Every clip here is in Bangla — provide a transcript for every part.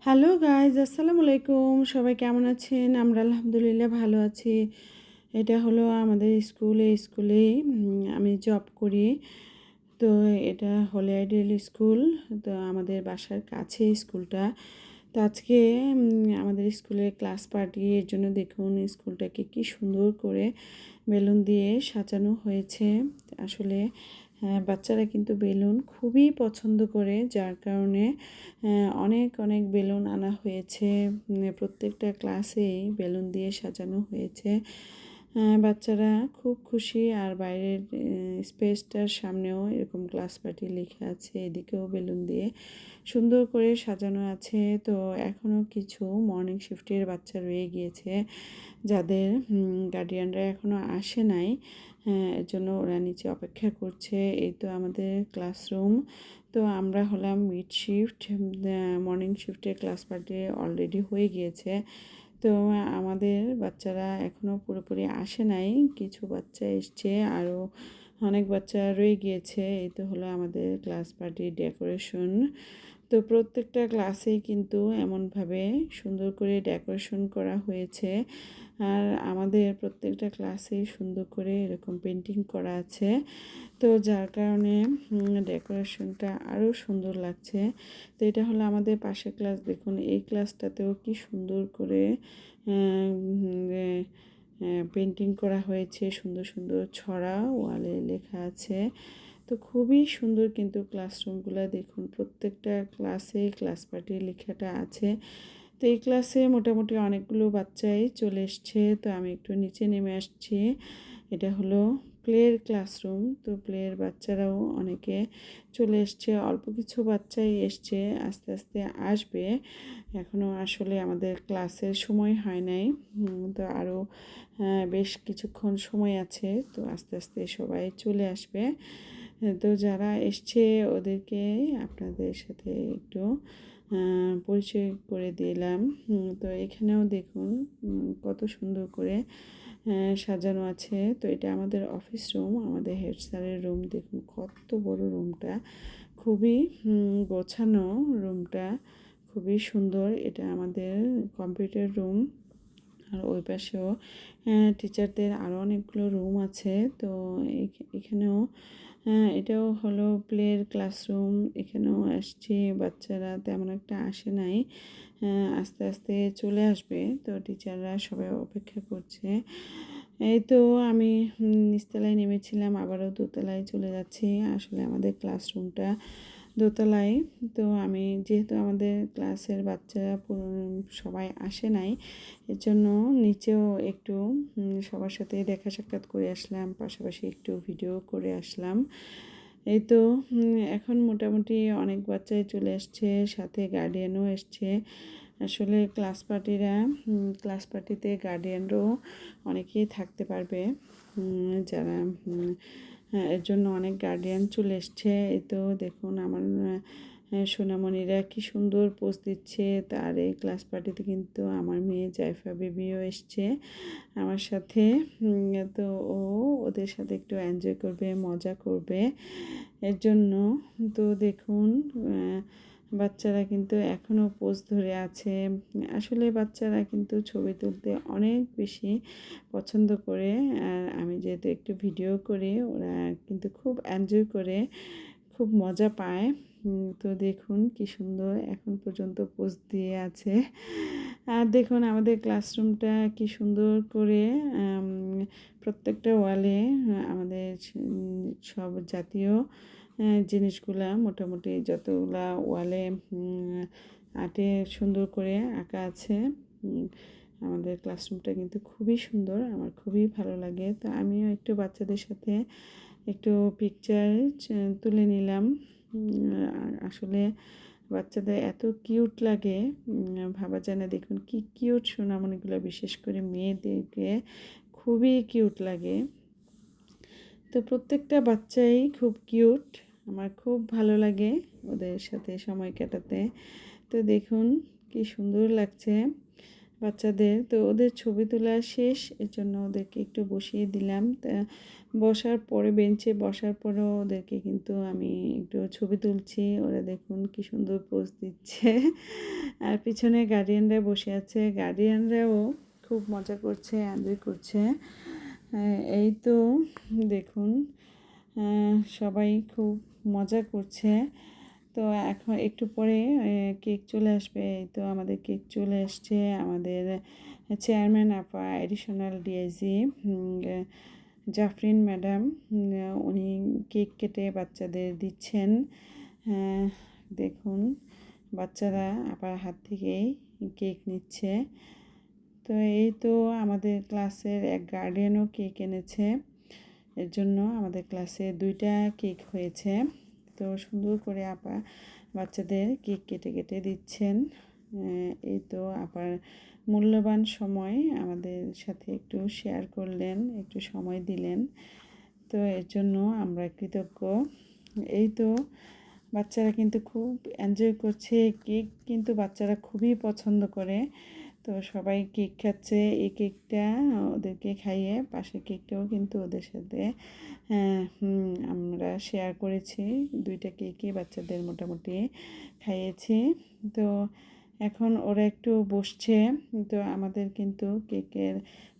হ্যালো গাইজ, আসসালামু আলাইকুম। সবাই কেমন আছেন? আমরা আলহামদুলিল্লাহ ভালো আছি। এটা হলো আমাদের স্কুলে আমি জব করি। তো এটা হলি আইডিয়াল স্কুল। তো আমাদের বাসার কাছে স্কুলটা। তো আজকে আমাদের স্কুলে ক্লাস পার্টি, এর জন্য দেখুন স্কুলটাকে কি সুন্দর করে বেলুন দিয়ে সাজানো হয়েছে। আসলে বাচ্চারা কিন্তু বেলুন খুবই পছন্দ করে, যার কারণে অনেক অনেক বেলুন আনা হয়েছে। প্রত্যেকটা ক্লাসেই বেলুন দিয়ে সাজানো হয়েছে। বাচ্চারা খুব খুশি। আর বাইরের স্পেসটার সামনেও এরকম ক্লাস পার্টি লেখা আছে, এদিকেও বেলুন দিয়ে সুন্দর করে সাজানো আছে। তো এখনও কিছু মর্নিং শিফটের বাচ্চা রয়ে গিয়েছে, যাদের গার্ডিয়ানরা এখনও আসে নাই। এর জন্য ওরা নিচে অপেক্ষা করছে। এই তো আমাদের ক্লাসরুম। তো আমরা হলাম মিড শিফট, মর্নিং শিফটের ক্লাস পার্টি অলরেডি হয়ে গিয়েছে। তো আমাদের বাচ্চারা এখনও পুরোপুরি আসে নাই, কিছু বাচ্চা এসছে, আরও অনেক বাচ্চা রয়ে গিয়েছে। এই তো হলো আমাদের ক্লাস পার্টির ডেকোরেশন। তো প্রত্যেকটা ক্লাসেই কিন্তু এমনভাবে সুন্দর করে ডেকোরেশন করা হয়েছে। আর আমাদের প্রত্যেকটা ক্লাসেই সুন্দর করে এরকম পেন্টিং করা আছে। তো যার কারণে ডেকোরেশনটা আরও সুন্দর লাগছে। তো এটা হলো আমাদের পাশের ক্লাস। দেখুন এই ক্লাসটাতেও কি সুন্দর করে পেন্টিং করা হয়েছে, সুন্দর সুন্দর ছড়া ওয়ালে লেখা আছে। তো খুবই সুন্দর কিন্তু ক্লাসরুমগুলো দেখুন, প্রত্যেকটা ক্লাসে ক্লাস পার্টি লেখাটা আছে। তো এই ক্লাসে মোটামুটি অনেকগুলো বাচ্চাই চলে এসছে। তো আমি একটু নিচে নেমে আসছি। এটা হলো প্লের ক্লাসরুম। তো প্লের বাচ্চারাও অনেকে চলে এসছে, অল্প কিছু বাচ্চাই এসছে, আস্তে আস্তে আসবে। এখনও আসলে আমাদের ক্লাসের সময় হয় নাই। তো আরও বেশ কিছুক্ষণ সময় আছে। তো আস্তে আস্তে সবাই চলে আসবে। তো যারা এসছে ওদেরকে আপনাদের সাথে একটু পরিচয় করে দিলাম। তো এখানেও দেখুন কত সুন্দর করে সাজানো আছে। তো এটা আমাদের অফিস রুম, আমাদের হেড স্যারের রুম। দেখুন কত বড় রুমটা, খুবই গোছানো রুমটা, খুবই সুন্দর। এটা আমাদের কম্পিউটার রুম। আর ওই পাশেও টিচারদের আরও অনেকগুলো রুম আছে। তো এখানেও এটাও হলো প্লের ক্লাসরুম। এখানেও আসছে বাচ্চারা তেমন একটা আসে নাই, আস্তে আস্তে চলে আসবে। তো টিচাররা সবাই অপেক্ষা করছে। এই তো আমি নিচতলায় নেমেছিলাম, আবারও দোতলায় চলে যাচ্ছি। আসলে আমাদের ক্লাসরুমটা দোতলায়। তো আমি যেহেতু আমাদের ক্লাসের বাচ্চারা সবাই আসে নাই, এর জন্য নিচেও একটু সবার সাথে দেখা সাক্ষাৎ করে আসলাম, পাশাপাশি একটু ভিডিও করে আসলাম। এই তো এখন মোটামুটি অনেক বাচ্চাই চলে আসছে, সাথে গার্ডিয়ানও এসছে। আসলে ক্লাস পার্টিতে গার্ডিয়ানরাও অনেকেই থাকতে পারবে, যারা এর জন্য অনেক গার্ডিয়ান চলে এসছে। এই তো দেখুন আমার সোনামণিরা কি সুন্দর পোজ দিচ্ছে। তার এই ক্লাস পার্টিতে কিন্তু আমার মেয়ে জাইফা বেবিও এসছে আমার সাথে। তো ও ওদের সাথে একটু এনজয় করবে, মজা করবে, এর জন্য। তো দেখুন বাচ্চারা কিন্তু এখনও পোজ ধরে আছে। আসলে বাচ্চারা কিন্তু ছবি তুলতে অনেক বেশি পছন্দ করে। আর আমি যেহেতু একটু ভিডিও করি, ওরা কিন্তু খুব এনজয় করে, খুব মজা পায়। তো দেখুন কি সুন্দর এখন পর্যন্ত পোজ দিয়ে আছে। আর দেখুন আমাদের ক্লাসরুমটা কি সুন্দর করে প্রত্যেকটা ওয়ালে আমাদের সব জাতীয় জিনিসগুলা, মোটামুটি যতগুলা ওয়ালে আর্টে সুন্দর করে আঁকা আছে। আমাদের ক্লাসরুমটা কিন্তু খুবই সুন্দর, আমার খুবই ভালো লাগে। তো আমিও একটু বাচ্চাদের সাথে একটু পিকচার তুলে নিলাম। আসলে বাচ্চাদের এত কিউট লাগে, ভাবা যায় না। দেখুন কি কিউট সোনামণিগুলো, বিশেষ করে মেয়েদেরকে খুবই কিউট লাগে। তো প্রত্যেকটা বাচ্চাই খুব কিউট, আমার খুব ভালো লাগে ওদের সাথে সময় কাটাতে। তো দেখুন কি সুন্দর লাগছে। বাচ্চাদের। তো ওদের ছবি তোলা শেষ, এর জন্য ওদেরকে একটু বসিয়ে দিলাম। বসার পরে বেঞ্চে বসার পরেও ওদেরকে কিন্তু আমি একটু ছবি তুলছি। ওরা দেখুন কি সুন্দর পোজ দিচ্ছে। আর পিছনে গার্ডিয়ানরা বসে আছে, গার্ডিয়ানরাও খুব মজা করছে, এনজয় করছে। এই তো দেখুন সবাই খুব মজা করছে। তো এখন একটু পরে কেক চলে আসবে। এই তো আমাদের কেক চলে এসছে। আমাদের চেয়ারম্যান আপা, অ্যাডিশনাল ডিআইজি জাফরিন ম্যাডাম, উনি কেক কেটে বাচ্চাদের দিচ্ছেন। দেখুন বাচ্চারা আপার হাত থেকেই কেক নিচ্ছে। তো এই তো আমাদের ক্লাসের এক গার্ডিয়ানও কেক এনেছে, এর জন্য আমাদের ক্লাসে 2টা কেক হয়েছে। তো সুন্দর করে আপা বাচ্চাদের কেক কেটে কেটে দিচ্ছেন। এই তো আপার মূল্যবান সময় আমাদের সাথে একটু শেয়ার করলেন, একটু সময় দিলেন। তো এর জন্য আমরা কৃতজ্ঞ। এই তো বাচ্চারা কিন্তু খুব এনজয় করছে। কেক কিন্তু বাচ্চারা খুবই পছন্দ করে। তো সবাই কেক খাচ্ছে। এই কেকটা ওদেরকে খাইয়ে পাশের কেকটাও কিন্তু ওদের সাথে আমরা শেয়ার করেছি। 2টা কেকই বাচ্চাদের মোটামুটি খাইয়েছি। তো এখন ওরা একটু বসছে। তো আমাদের কিন্তু কেকের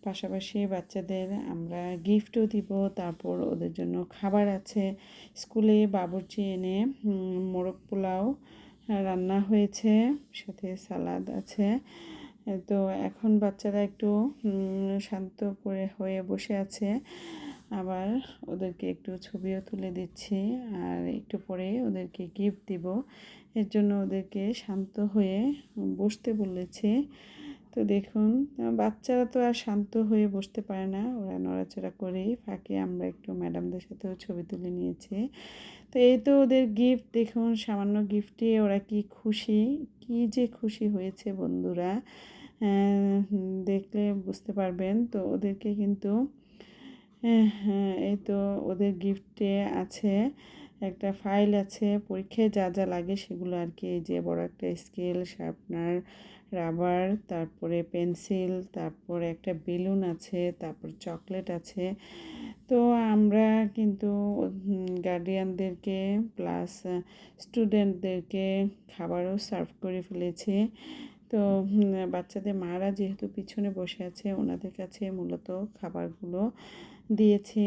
পাশাপাশি বাচ্চাদের আমরা গিফটও দিব। তারপর ওদের জন্য খাবার আছে। স্কুলে বাবুর্চি এনে মোরগ পোলাও রান্না হয়েছে, সাথে সালাদ আছে। তো এখন বাচ্চারা একটু শান্ত করে হয়ে বসে আছে। আবার ওদেরকে একটু ছবিও তুলে দিচ্ছি, আর একটু পরে ওদেরকে গিফট দিব। এর জন্য ওদেরকে শান্ত হয়ে বসতে বলেছি। তো দেখুন বাচ্চারা তো আর শান্ত হয়ে বসতে পারে না, ওরা নড়াচড়া করেই। ফাঁকে আমরা একটু ম্যাডামদের সাথেও ছবি তুলে নিয়েছি। তো এই তো ওদের গিফট দেখুন, সামান্য গিফটে ওরা কি খুশি, কি যে খুশি হয়েছে বন্ধুরা, দেখলে বুঝতে পারবেন। তো ওদেরকে কিন্তু এই তো ওদের গিফটে আছে একটা ফাইল আছে, পরীক্ষায় যা যা লাগে সেগুলো আর কি। এই যে বড় একটা স্কেল, শার্পনার, রাবার, তারপরে পেন্সিল, তারপরে একটা বেলুন আছে, তারপর চকলেট আছে। তো আমরা কিন্তু গার্ডিয়ানদেরকে প্লাস স্টুডেন্টদেরকে খাবারও সার্ভ করে ফেলেছি। তো বাচ্চাদের মারা যেহেতু পিছনে বসে আছে, ওনাদের কাছে মূলত খাবারগুলো দিয়েছি।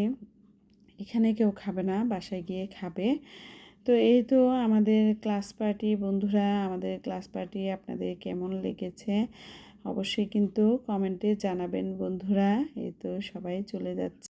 এখানে কেউ খাবে না, বাসায় গিয়ে খাবে। তো এই তো আমাদের ক্লাস পার্টি বন্ধুরা, আমাদের ক্লাস পার্টি আপনাদের কেমন লেগেছে অবশ্যই কিন্তু কমেন্টে জানাবেন বন্ধুরা। এই তো সবাই চলে যাচ্ছে।